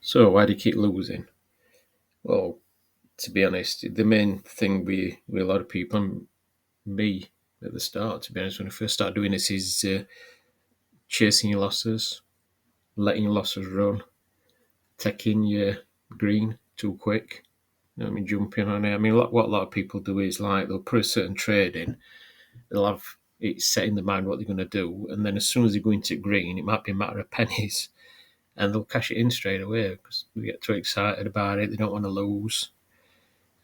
So why do you keep losing? Well, to be honest, the main thing with a lot of people, and me at the start, to be honest, when I first started doing this, is chasing your losses, letting your losses run, taking your green too quick. You know what I mean, jumping on it. I mean, what a lot of people do is like they'll put a certain trade in, they'll have it set in their mind what they're going to do, and then as soon as they go into green, it might be a matter of pennies, and they'll cash it in straight away because they get too excited about it. They don't want to lose.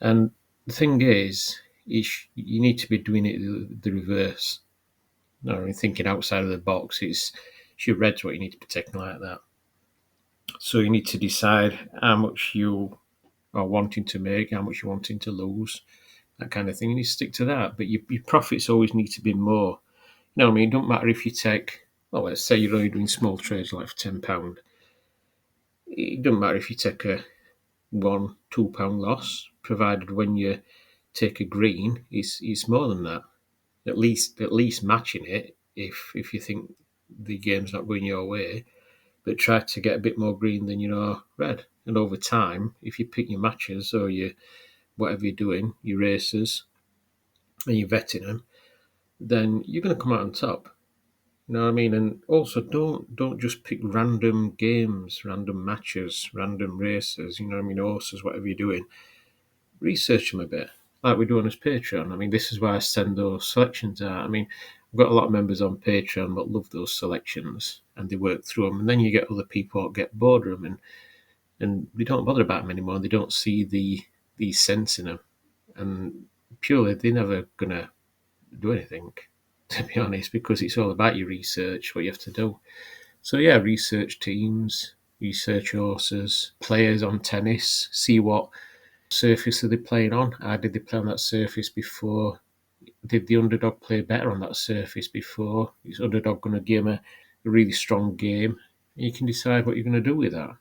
And the thing is you need to be doing it the reverse. No, I mean, thinking outside of the box. It's your reds what you need to be taking like that. So you need to decide how much you are wanting to make, how much you're wanting to lose, that kind of thing. You need to stick to that. But your profits always need to be more. You know what I mean? It don't matter if you take, well, let's say you're only doing small trades like for £10. It doesn't matter if you take a £1, £2 loss, provided when you take a green, it's more than that. At least matching it if you think the game's not going your way, but try to get a bit more green than red. And over time, if you pick your matches or your whatever you're doing, your races, and you're vetting them, then you're going to come out on top. You know what I mean? And also, don't just pick random games, random matches, random races. You know what I mean? Horses, whatever you're doing, research them a bit, like we do on this Patreon. I mean, this is why I send those selections out. I mean, I've got a lot of members on Patreon that love those selections, and they work through them. And then you get other people that get bored of them, and they don't bother about them anymore. They don't see the sense in them, and purely they're never gonna do anything. To be honest, because it's all about your research, what you have to do. So yeah, research teams, research horses, players on tennis, see what surface are they playing on? How did they play on that surface before? Did the underdog play better on that surface before? Is underdog going to give them a really strong game? You can decide what you're going to do with that.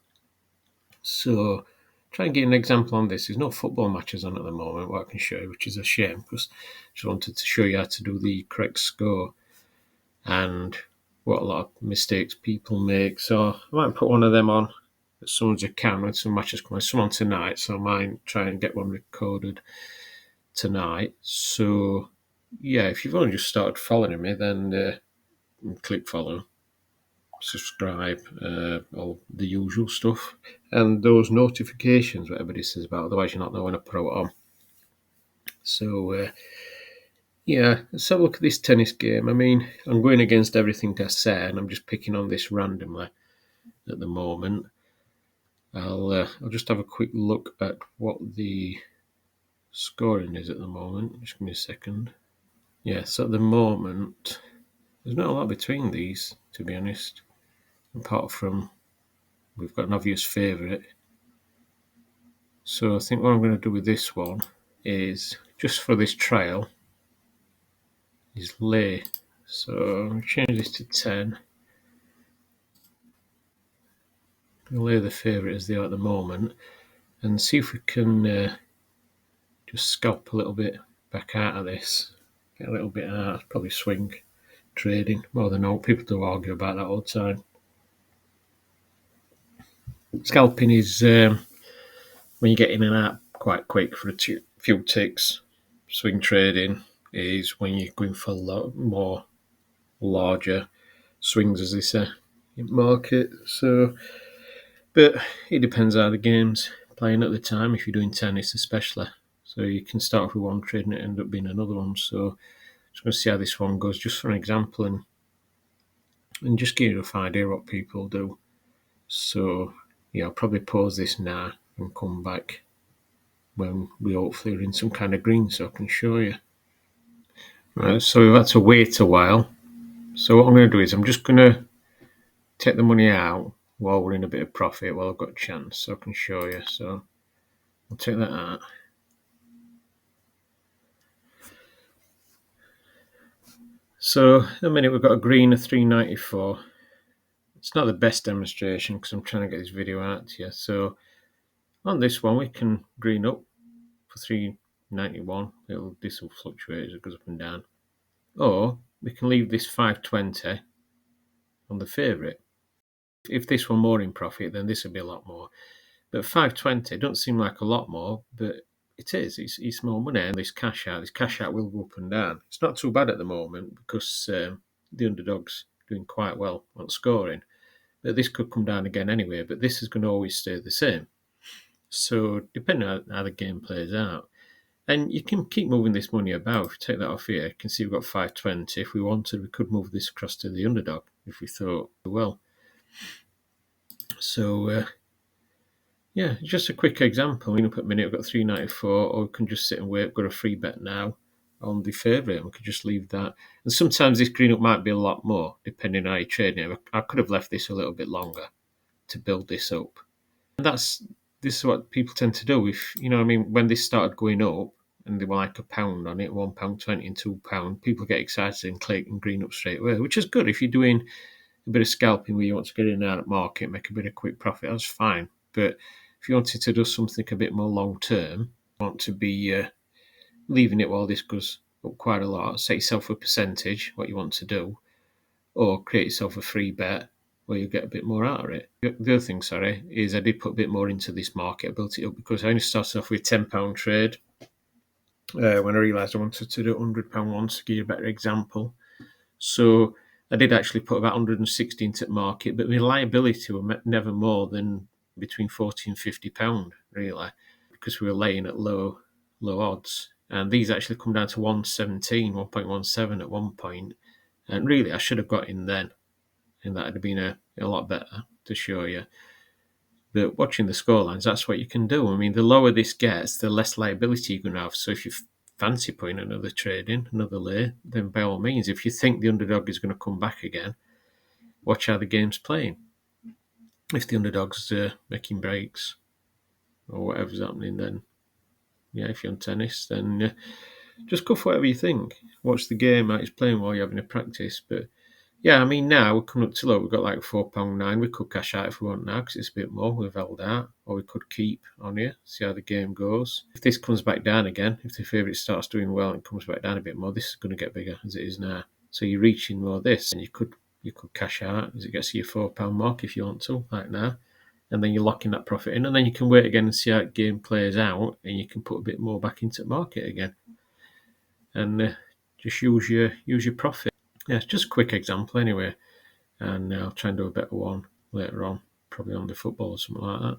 So try and get an example on this. There's no football matches on at the moment, what I can show you, which is a shame because I just wanted to show you how to do the correct score and what a lot of mistakes people make. So I might put one of them on as soon as I can when some matches come on. Some on tonight, so I might try and get one recorded tonight. So yeah, if you've only just started following me, then click follow, subscribe, all the usual stuff, and those notifications, what everybody says about. Otherwise, you're not know when I put it on. So yeah, let's have a look at this tennis game. I mean, I'm going against everything I say, and I'm just picking on this randomly at the moment. I'll just have a quick look at what the scoring is at the moment. Just give me a second. Yeah, so at the moment, there's not a lot between these, to be honest, apart from we've got an obvious favourite. So I think what I'm going to do with this one is, just for this trial, is lay. So I'll change this to 10. I'll lay the favourite as they are at the moment and see if we can just scalp a little bit back out of this. Get a little bit out, probably swing trading more than not. People do argue about that all the time. Scalping is when you get in and out quite quick for a few ticks. Swing trading is when you're going for more larger swings, as they say, in market. So, but it depends how the game's playing at the time. If you're doing tennis, especially, so you can start off with one trade and it end up being another one. So, just going to see how this one goes, just for an example, and just give you a rough idea what people do. So, yeah, I'll probably pause this now and come back when we hopefully are in some kind of green so I can show you. Right, so we've had to wait a while. So what I'm going to do is I'm just going to take the money out while we're in a bit of profit, while I've got a chance, so I can show you. So I'll take that out. So at the minute we've got a green of 394. It's not the best demonstration because I'm trying to get this video out to you. So on this one we can green up for 391. This will fluctuate as it goes up and down. Or we can leave this 520 on the favourite. If this were more in profit, then this would be a lot more. But 520 don't seem like a lot more, but it is. It's more money, and this cash out will go up and down. It's not too bad at the moment because the underdog's doing quite well on scoring. But this could come down again anyway. But this is going to always stay the same. So depending on how the game plays out, and you can keep moving this money about. If you take that off here, you can see we've got 520. If we wanted, we could move this across to the underdog if we thought, well. So yeah, just a quick example. We up at minute, we've got 394, or we can just sit and wait. We've got a free bet now on the favourite, and we could just leave that. And sometimes this green up might be a lot more, depending on how you're trading it. I could have left this a little bit longer to build this up. And this is what people tend to do. If when this started going up and they were like £1 on it, £1.20 and £2, people get excited and click and green up straight away, which is good if you're doing a bit of scalping where you want to get in and out of market, make a bit of quick profit. That's fine. But if you wanted to do something a bit more long term, want to be leaving it while this goes up quite a lot, set yourself a percentage, what you want to do, or create yourself a free bet where you get a bit more out of it. The other thing, is I did put a bit more into this market. I built it up because I only started off with £10 trade when I realised I wanted to do £100 once, to give you a better example. So I did actually put about 160 into the market, but my liability were never more than between 40 and £50, really, because we were laying at low odds. And these actually come down to 117, 1.17 at one point. And really, I should have got in then, and that would have been a lot better to show you. But watching the scorelines, that's what you can do. I mean, the lower this gets, the less liability you're going to have. So if you fancy putting another trade in, another lay, then by all means, if you think the underdog is going to come back again, watch how the game's playing. If the underdog's making breaks or whatever's happening, then yeah, if you're on tennis, then just go for whatever you think. Watch the game, how it's playing while you're having a practice. But yeah, I mean, now we're coming up to low. We've got like £4.9. We could cash out if we want now because it's a bit more. We've held out. Or we could keep on here, see how the game goes. If this comes back down again, if the favourite starts doing well and comes back down a bit more, this is going to get bigger as it is now. So you're reaching more this, and you could cash out as it gets to your £4 mark if you want to, like now. And then you're locking that profit in, and then you can wait again and see how the game plays out, and you can put a bit more back into the market again. And just use your profit. Yeah, it's just a quick example anyway. And I'll try and do a better one later on, probably on the football or something like that.